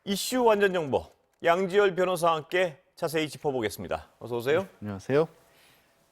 이슈 완전 정보 양지열 변호사와 함께 자세히 짚어보겠습니다. 어서 오세요. 안녕하세요.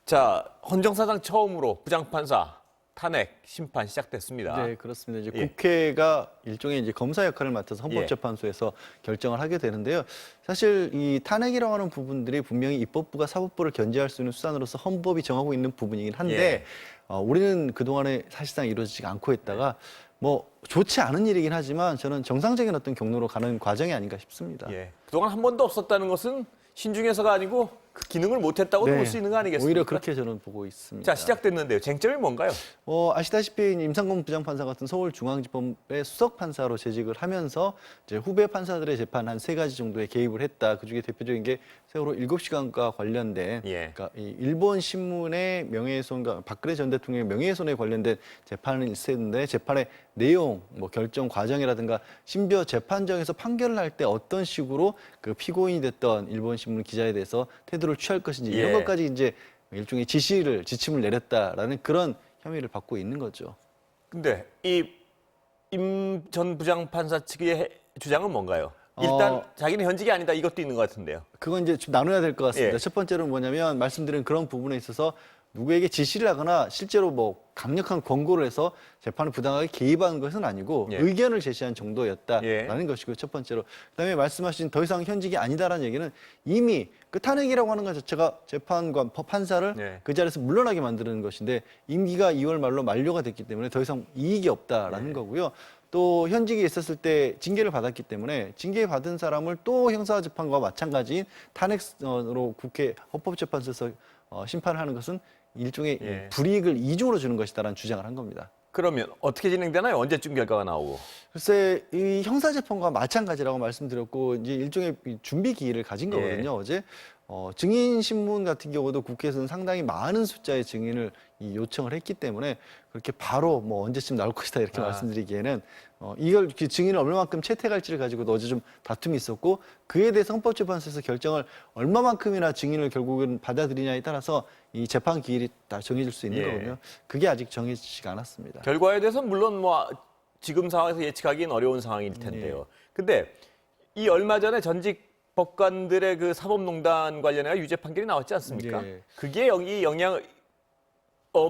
자, 헌정사상 처음으로 부장판사 탄핵 심판 시작됐습니다. 네, 그렇습니다. 이제 예. 국회가 일종의 이제 검사 역할을 맡아서 헌법재판소에서 결정을 하게 되는데요. 사실 이 탄핵이라고 하는 부분들이 분명히 입법부가 사법부를 견제할 수 있는 수단으로서 헌법이 정하고 있는 부분이긴 한데 우리는 그동안에 사실상 이루어지지 않고 있다가 뭐 좋지 않은 일이긴 하지만 저는 정상적인 어떤 경로로 가는 과정이 아닌가 싶습니다. 예. 그동안 한 번도 없었다는 것은 신중해서가 아니고 그 기능을 못했다고도 볼 수 있는 거 아니겠습니까? 오히려 그렇게 저는 보고 있습니다. 자, 시작됐는데요. 쟁점이 뭔가요? 아시다시피 임상공 부장판사 같은 서울중앙지법의 수석판사로 재직을 하면서 이제 후배 판사들의 재판 한 3가지 정도에 개입을 했다. 그중에 대표적인 게 세월호 7시간과 관련된 그러니까 이 일본 신문의 명예훼손과 박근혜 전 대통령의 명예훼손에 관련된 재판을 있었는데 재판의 내용, 뭐 결정 과정이라든가 심지어 재판정에서 판결을 할 때 어떤 식으로 그 피고인이 됐던 일본 신문 기자에 대해서 태도를 취할 것인지 이런 것까지 이제 일종의 지침을 내렸다라는 그런 혐의를 받고 있는 거죠. 근데 이 임 전 부장판사 측의 주장은 뭔가요? 일단 자기는 현직이 아니다 이것도 있는 것 같은데요. 그건 이제 좀 나눠야 될 것 같습니다. 예. 첫 번째로는 뭐냐면 말씀드린 그런 부분에 있어서 누구에게 지시를 하거나 실제로 뭐 강력한 권고를 해서 재판을 부당하게 개입한 것은 아니고 의견을 제시한 정도였다라는 것이고요. 첫 번째로. 그다음에 말씀하신 더 이상 현직이 아니다라는 얘기는 이미 그 탄핵이라고 하는 것 자체가 재판관, 판사를 그 자리에서 물러나게 만드는 것인데 임기가 2월 말로 만료가 됐기 때문에 더 이상 이익이 없다라는 거고요. 또 현직에 있었을 때 징계를 받았기 때문에 징계받은 사람을 또 형사재판과 마찬가지인 탄핵으로 국회 헌법재판소에서 심판을 하는 것은 일종의 불이익을 이중으로 주는 것이다라는 주장을 한 겁니다. 그러면 어떻게 진행되나요? 언제쯤 결과가 나오고? 글쎄 이 형사재판과 마찬가지라고 말씀드렸고 이제 일종의 준비 기일을 가진 거거든요. 어제 증인 신문 같은 경우도 국회에서는 상당히 많은 숫자의 증인을 요청을 했기 때문에 그렇게 바로 뭐 언제쯤 나올 것이다 이렇게 말씀드리기에는 이걸 증인을 얼마만큼 채택할지를 가지고도 어제 좀 다툼이 있었고 그에 대해서 헌법재판소에서 결정을 얼마만큼이나 증인을 결국은 받아들이냐에 따라서 이 재판 기일이 다 정해질 수 있는 거거든요. 그게 아직 정해지지가 않았습니다. 결과에 대해서는 물론 뭐 지금 상황에서 예측하기는 어려운 상황일 텐데요. 근데 이 얼마 전에 전직 법관들의 그 사법농단 관련해 유죄 판결이 나왔지 않습니까? 그게 여기 영향을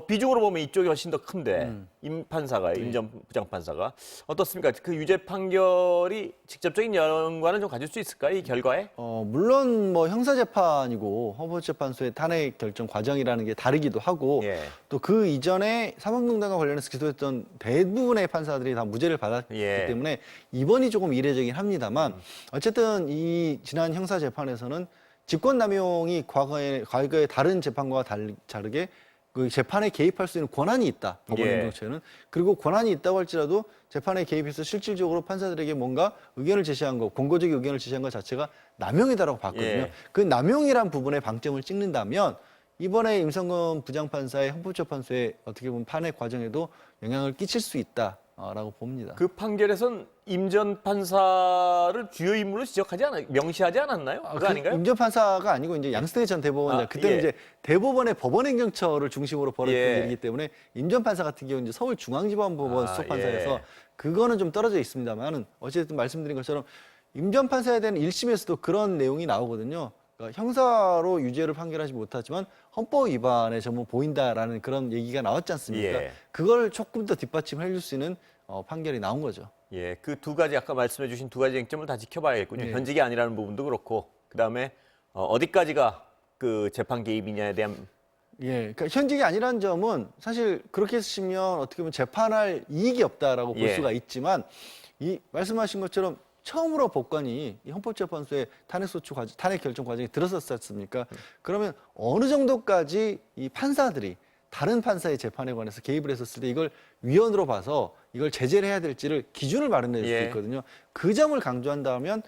비중으로 보면 이쪽이 훨씬 더 큰데 임 판사가 임 전 부장판사가 어떻습니까? 그 유죄 판결이 직접적인 연관을 좀 가질 수 있을까요? 이 결과에? 물론 뭐 형사재판이고 헌법재판소의 탄핵 결정 과정이라는 게 다르기도 하고 또 그 이전에 사법농단과 관련해서 기소했던 대부분의 판사들이 다 무죄를 받았기 때문에 이번이 조금 이례적이긴 합니다만 어쨌든 이 지난 형사재판에서는 직권남용이 과거에 다른 재판과 다르게 그 재판에 개입할 수 있는 권한이 있다. 법원행정처에는. 그리고 권한이 있다고 할지라도 재판에 개입해서 실질적으로 판사들에게 뭔가 의견을 제시한 거, 권고적인 의견을 제시한 것 자체가 남용이다라고 봤거든요. 그 남용이란 부분에 방점을 찍는다면 이번에 임성근 부장판사의 헌법재판소의 어떻게 보면 판핵 과정에도 영향을 끼칠 수 있다라고 봅니다. 그 판결에선 임 전 판사를 주요 인물로 명시하지 않았나요? 그거 아닌가요? 임 전 판사가 아니고 이제 양승태 전 대법원장 그때는 이제 대법원의 법원행정처를 중심으로 벌어진 일이기 때문에 임 전 판사 같은 경우는 이제 서울중앙지법법원 수석판사여서 그거는 좀 떨어져 있습니다만은 어쨌든 말씀드린 것처럼 임 전 판사에 대한 1심에서도 그런 내용이 나오거든요. 그러니까 형사로 유죄를 판결하지 못하지만 헌법 위반의 점은 보인다라는 그런 얘기가 나왔지 않습니까? 그걸 조금 더 뒷받침해 줄 수 있는 판결이 나온 거죠. 그 두 가지 아까 말씀해 주신 두 가지 쟁점을 다 지켜봐야겠군요. 현직이 아니라는 부분도 그렇고 그다음에 어디까지가 그 재판 개입이냐에 대한 그러니까 현직이 아니라는 점은 사실 그렇게 쓰시면 어떻게 보면 재판할 이익이 없다라고 볼 수가 있지만 이 말씀하신 것처럼 처음으로 법관이 이 헌법재판소의 탄핵 결정 과정에 들어섰지 않습니까? 그러면 어느 정도까지 이 판사들이 다른 판사의 재판에 관해서 개입을 했었을 때 이걸 위헌으로 봐서 이걸 제재를 해야 될지를 기준을 마련해 줄 수 있거든요. 그 점을 강조한다면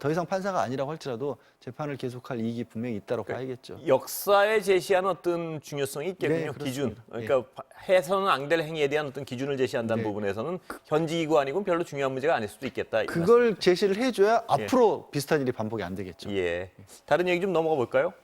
더 이상 판사가 아니라고 할지라도 재판을 계속할 이익이 분명히 있다고 봐야겠죠. 역사에 제시하는 어떤 중요성이 있겠군요. 기준. 그러니까 해서는 안 될 행위에 대한 어떤 기준을 제시한다는 부분에서는 현직이고 아니고 별로 중요한 문제가 아닐 수도 있겠다. 그걸 제시를 해줘야 앞으로 비슷한 일이 반복이 안 되겠죠. 다른 얘기 좀 넘어가 볼까요?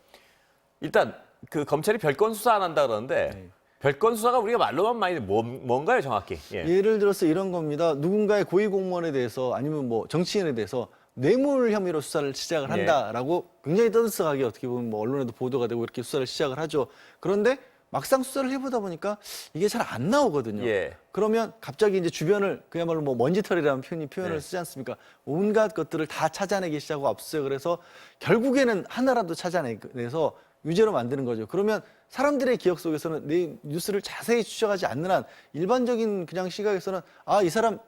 일단 그 검찰이 별건 수사 안 한다 그러는데 별건 수사가 우리가 말로만 많이 뭔가요 정확히? 예를 들어서 이런 겁니다. 누군가의 고위공무원에 대해서 아니면 뭐 정치인에 대해서 뇌물 혐의로 수사를 시작을 한다라고 굉장히 떠들썩하게 어떻게 보면 뭐 언론에도 보도가 되고 이렇게 수사를 시작을 하죠. 그런데 막상 수사를 해보다 보니까 이게 잘 안 나오거든요. 그러면 갑자기 이제 주변을 그야말로 뭐 먼지털이라는 표현을 쓰지 않습니까? 온갖 것들을 다 찾아내기 시작하고 압수수색을 해서 결국에는 하나라도 찾아내서 유죄로 만드는 거죠. 그러면 사람들의 기억 속에서는 내 뉴스를 자세히 추적하지 않는 한 일반적인 그냥 시각에서는 아, 이 사람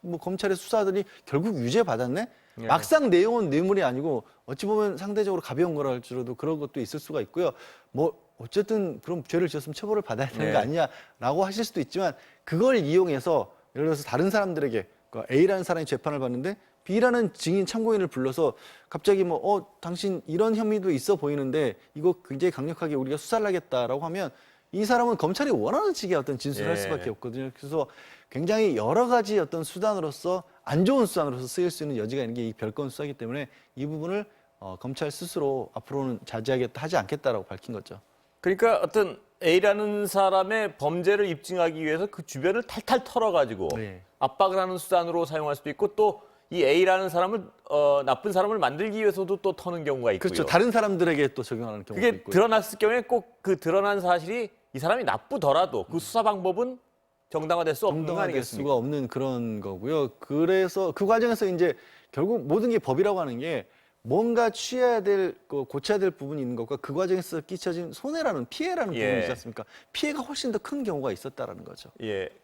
뭐 검찰에 수사하더니 결국 유죄 받았네? 막상 내용은 뇌물이 아니고 어찌 보면 상대적으로 가벼운 거라 할지라도 그런 것도 있을 수가 있고요. 뭐 어쨌든 그럼 죄를 지었으면 처벌을 받아야 되는 거 아니냐라고 하실 수도 있지만 그걸 이용해서 예를 들어서 다른 사람들에게 그러니까 A라는 사람이 재판을 받는데 B라는 증인 참고인을 불러서 갑자기 뭐 당신 이런 혐의도 있어 보이는데 이거 굉장히 강력하게 우리가 수사를 하겠다라고 하면 이 사람은 검찰이 원하는 식의 어떤 진술을 할 수밖에 없거든요. 그래서 굉장히 여러 가지 어떤 수단으로서 안 좋은 수단으로서 쓰일 수 있는 여지가 있는 게 이 별건 수사이기 때문에 이 부분을 검찰 스스로 앞으로는 자제하겠다 하지 않겠다라고 밝힌 거죠. 그러니까 어떤 A라는 사람의 범죄를 입증하기 위해서 그 주변을 탈탈 털어가지고 압박을 하는 수단으로 사용할 수도 있고 또 이 A라는 사람을 나쁜 사람을 만들기 위해서도 또 터는 경우가 있고요. 그렇죠. 다른 사람들에게 또 적용하는 경우가 그게 있고요. 드러났을 경우에 꼭 그 드러난 사실이 이 사람이 나쁘더라도 그 수사 방법은 정당화될 수 없는 거 정당화될 아니겠습니까? 수가 없는 그런 거고요. 그래서 그 과정에서 이제 결국 모든 게 법이라고 하는 게 뭔가 취해야 될, 고쳐야 될 부분이 있는 것과 그 과정에서 끼쳐진 손해라는 피해라는 부분이 있지 않습니까? 피해가 훨씬 더 큰 경우가 있었다라는 거죠.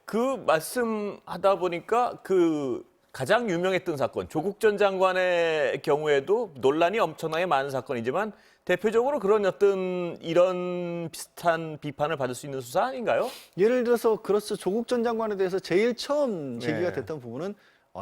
그 말씀하다 보니까 그 가장 유명했던 사건, 조국 전 장관의 경우에도 논란이 엄청나게 많은 사건이지만 대표적으로 그런 어떤 이런 비슷한 비판을 받을 수 있는 수사 아닌가요? 예를 들어서 그렇죠. 조국 전 장관에 대해서 제일 처음 제기가 됐던 부분은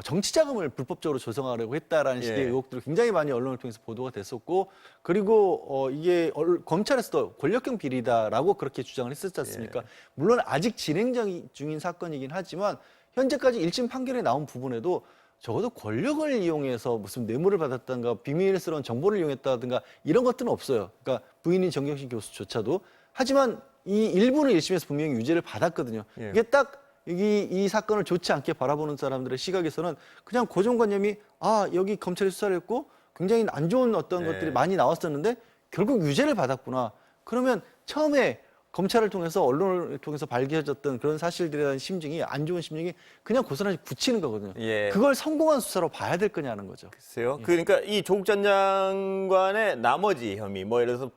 정치 자금을 불법적으로 조성하려고 했다라는 식의 의혹들이 굉장히 많이 언론을 통해서 보도가 됐었고 그리고 이게 검찰에서도 권력형 비리다라고 그렇게 주장을 했었지 않습니까? 물론 아직 진행 중인 사건이긴 하지만 현재까지 1심 판결에 나온 부분에도 적어도 권력을 이용해서 무슨 뇌물을 받았다든가 비밀스러운 정보를 이용했다든가 이런 것들은 없어요. 그러니까 부인인 정경심 교수조차도. 하지만 이 일부는 1심에서 분명히 유죄를 받았거든요. 이게 딱 이 사건을 좋지 않게 바라보는 사람들의 시각에서는 그냥 고정관념이 여기 검찰이 수사를 했고 굉장히 안 좋은 어떤 것들이 많이 나왔었는데 결국 유죄를 받았구나. 그러면 처음에 검찰을 통해서 언론을 통해서 밝혀졌던 그런 사실들에 대한 심증이 안 좋은 심증이 그냥 고스란히 굳히는 거거든요. 그걸 성공한 수사로 봐야 될 거냐는 거죠. 글쎄요. 그러니까 이 조국 전 장관의 나머지 혐의, 뭐 예를 들어서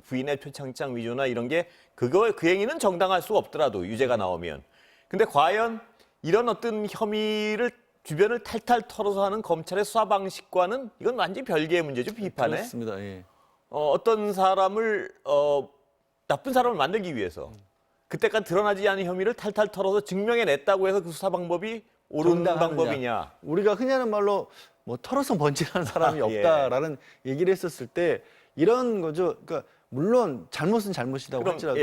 부인의 표창장 위조나 이런 게 그 행위는 정당할 수가 없더라도 유죄가 나오면. 근데 과연 이런 어떤 혐의를 주변을 탈탈 털어서 하는 검찰의 수사 방식과는 이건 완전히 별개의 문제죠, 비판에. 그렇습니다. 어떤 사람을 나쁜 사람을 만들기 위해서 그때까지 드러나지 않은 혐의를 탈탈 털어서 증명해냈다고 해서 그 수사 방법이 옳은 방법이냐. 우리가 흔히 하는 말로 뭐 털어서 번지는 사람이 없다라는 얘기를 했었을 때 이런 거죠. 그러니까 물론 잘못은 잘못이라고 할지라도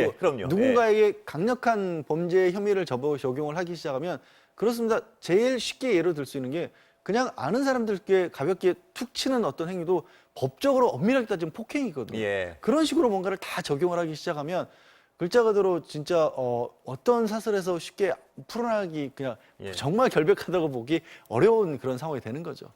누군가에게 강력한 범죄 혐의를 적용을 하기 시작하면 그렇습니다. 제일 쉽게 예로 들 수 있는 게 그냥 아는 사람들께 가볍게 툭 치는 어떤 행위도 법적으로 엄밀하게 따지면 폭행이거든요. 그런 식으로 뭔가를 다 적용을 하기 시작하면 글자 그대로 진짜 어떤 사설에서 쉽게 풀어나기 그냥 정말 결백하다고 보기 어려운 그런 상황이 되는 거죠.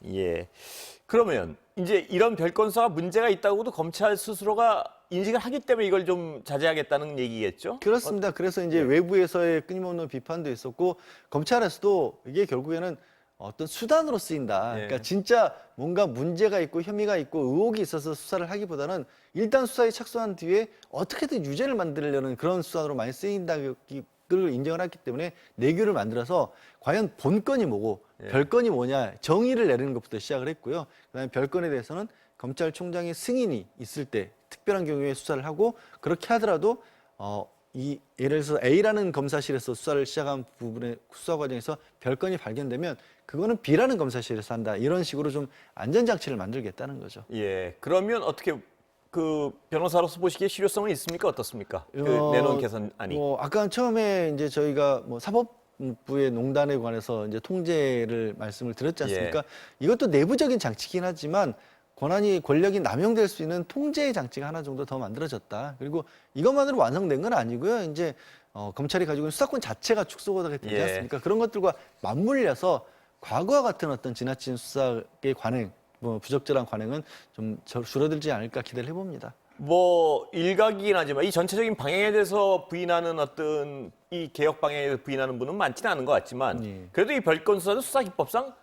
그러면 이제 이런 별건 수사가 문제가 있다고도 검찰 스스로가 인식을 하기 때문에 이걸 좀 자제하겠다는 얘기겠죠? 그렇습니다. 그래서 이제 외부에서의 끊임없는 비판도 있었고 검찰에서도 이게 결국에는 어떤 수단으로 쓰인다. 그러니까 진짜 뭔가 문제가 있고 혐의가 있고 의혹이 있어서 수사를 하기보다는 일단 수사에 착수한 뒤에 어떻게든 유죄를 만들려는 그런 수단으로 많이 쓰인다를 인정을 했기 때문에 내규를 만들어서 과연 본건이 뭐고 별건이 뭐냐 정의를 내리는 것부터 시작을 했고요. 그다음에 별건에 대해서는 검찰총장의 승인이 있을 때 특별한 경우에 수사를 하고 그렇게 하더라도 예를 들어서 A라는 검사실에서 수사를 시작한 부분의 수사 과정에서 별건이 발견되면 그거는 B라는 검사실에서 한다. 이런 식으로 좀 안전장치를 만들겠다는 거죠. 그러면 어떻게 그 변호사로서 보시기에 실효성은 있습니까? 어떻습니까? 그 내놓은 개선안이. 아까 처음에 이제 저희가 사법부의 농단에 관해서 이제 통제를 말씀을 드렸지 않습니까? 이것도 내부적인 장치긴 하지만 권력이 남용될 수 있는 통제의 장치가 하나 정도 더 만들어졌다. 그리고 이것만으로 완성된 건 아니고요. 이제 검찰이 가지고 있는 수사권 자체가 축소가 되지 않습니까? 그런 것들과 맞물려서 과거와 같은 어떤 지나친 수사의 관행, 뭐 부적절한 관행은 좀 줄어들지 않을까 기대를 해봅니다. 뭐 일각이긴 하지만 이 전체적인 방향에 대해서 부인하는 어떤 이 개혁 방향에 대해서 부인하는 분은 많지는 않은 것 같지만 그래도 이 별건 수사는 수사 기법상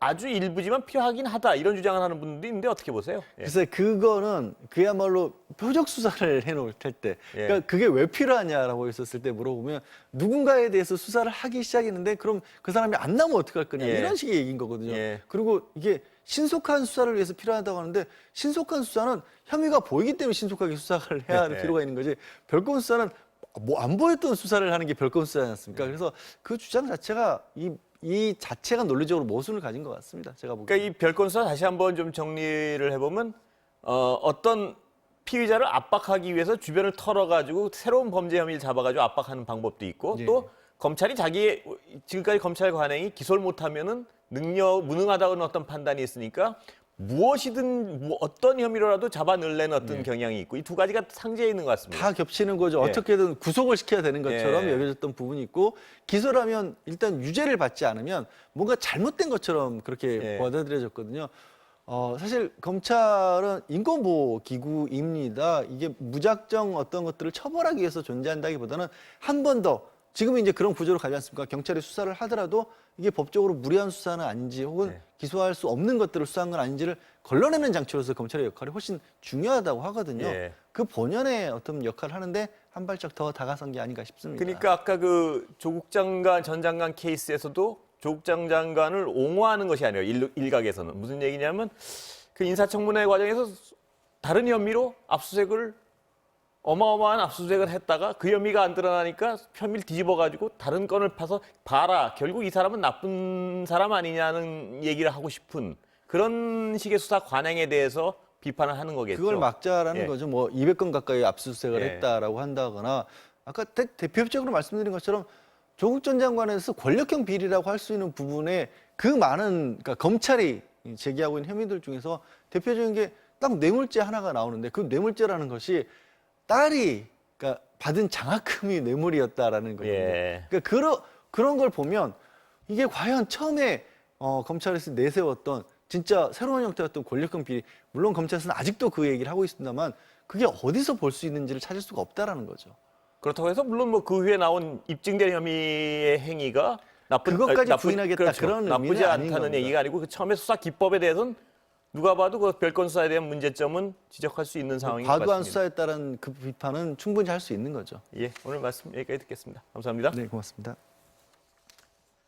아주 일부지만 필요하긴 하다 이런 주장을 하는 분들도 있는데 어떻게 보세요? 예. 글쎄 그거는 그야말로 표적 수사를 해놓을 때 예. 그러니까 그게 왜 필요하냐라고 했었을 때 물어보면 누군가에 대해서 수사를 하기 시작했는데 그럼 그 사람이 안 나오면 어떡할 거냐 예. 이런 식의 얘기인 거거든요. 예. 그리고 이게 신속한 수사를 위해서 필요하다고 하는데 신속한 수사는 혐의가 보이기 때문에 신속하게 수사를 해야 할 예. 필요가 있는 거지 별건 수사는 뭐 안 보였던 수사를 하는 게 별건 수사지 않습니까? 그래서 그 주장 자체가 이 자체가 논리적으로 모순을 가진 것 같습니다. 제가 보기에. 그러니까 이 별건 수사 다시 한번 좀 정리를 해보면 어떤 피의자를 압박하기 위해서 주변을 털어가지고 새로운 범죄 혐의를 잡아가지고 압박하는 방법도 있고 예. 또 검찰이 자기의 지금까지 검찰 관행이 기소를 못하면은 무능하다는 어떤 판단이 있으니까 무엇이든 어떤 혐의로라도 잡아넣으려는 어떤 경향이 있고 이 두 가지가 상재해 있는 것 같습니다. 다 겹치는 거죠. 예. 어떻게든 구속을 시켜야 되는 것처럼 예. 여겨졌던 부분이 있고 기소를 하면 일단 유죄를 받지 않으면 뭔가 잘못된 것처럼 그렇게 예. 받아들여졌거든요. 사실 검찰은 인권보호 기구입니다. 이게 무작정 어떤 것들을 처벌하기 위해서 존재한다기보다는 한 번 더 지금은 이제 그런 구조로 가지 않습니까? 경찰이 수사를 하더라도 이게 법적으로 무리한 수사는 아닌지 혹은 네. 기소할 수 없는 것들을 수사한 건 아닌지를 걸러내는 장치로서 검찰의 역할이 훨씬 중요하다고 하거든요. 예. 그 본연의 어떤 역할을 하는데 한 발짝 더 다가선 게 아닌가 싶습니다. 그러니까 아까 그 조국 장관 전 장관 케이스에서도 조국 전 장관을 옹호하는 것이 아니에요. 일각에서는 무슨 얘기냐면 그 인사청문회 과정에서 다른 혐의로 압수수색을 어마어마한 압수수색을 했다가 그 혐의가 안 드러나니까 혐의를 뒤집어가지고 다른 건을 파서 봐라. 결국 이 사람은 나쁜 사람 아니냐는 얘기를 하고 싶은 그런 식의 수사 관행에 대해서 비판을 하는 거겠죠. 그걸 막자라는 예. 거죠. 뭐 200건 가까이 압수수색을 예. 했다라고 한다거나 아까 대표적으로 말씀드린 것처럼 조국 전 장관에서 권력형 비리라고 할 수 있는 부분에 그 많은 그러니까 검찰이 제기하고 있는 혐의들 중에서 대표적인 게 딱 뇌물죄 하나가 나오는데 그 뇌물죄라는 것이 딸이 그러니까 받은 장학금이 뇌물이었다라는 거죠. 예. 그러니까 그런 걸 보면 이게 과연 처음에 검찰에서 내세웠던 진짜 새로운 형태였던 권력형 비리, 물론 검찰에서는 아직도 그 얘기를 하고 있습니다만 그게 어디서 볼 수 있는지를 찾을 수가 없다라는 거죠. 그렇다고 해서 물론 뭐 그 후에 나온 입증된 혐의의 행위가 그것까지 부인하겠다, 그렇죠. 그런 나쁘지 의미는 아닌 않다는 겁니다. 얘기가 아니고 그 처음에 수사 기법에 대해서는 누가 봐도 그 별건 수사에 대한 문제점은 지적할 수 있는 상황인 것 과도한 같습니다. 수사에 따른 그 비판은 충분히 할 수 있는 거죠. 예, 오늘 말씀 여기까지 듣겠습니다. 감사합니다. 네, 고맙습니다.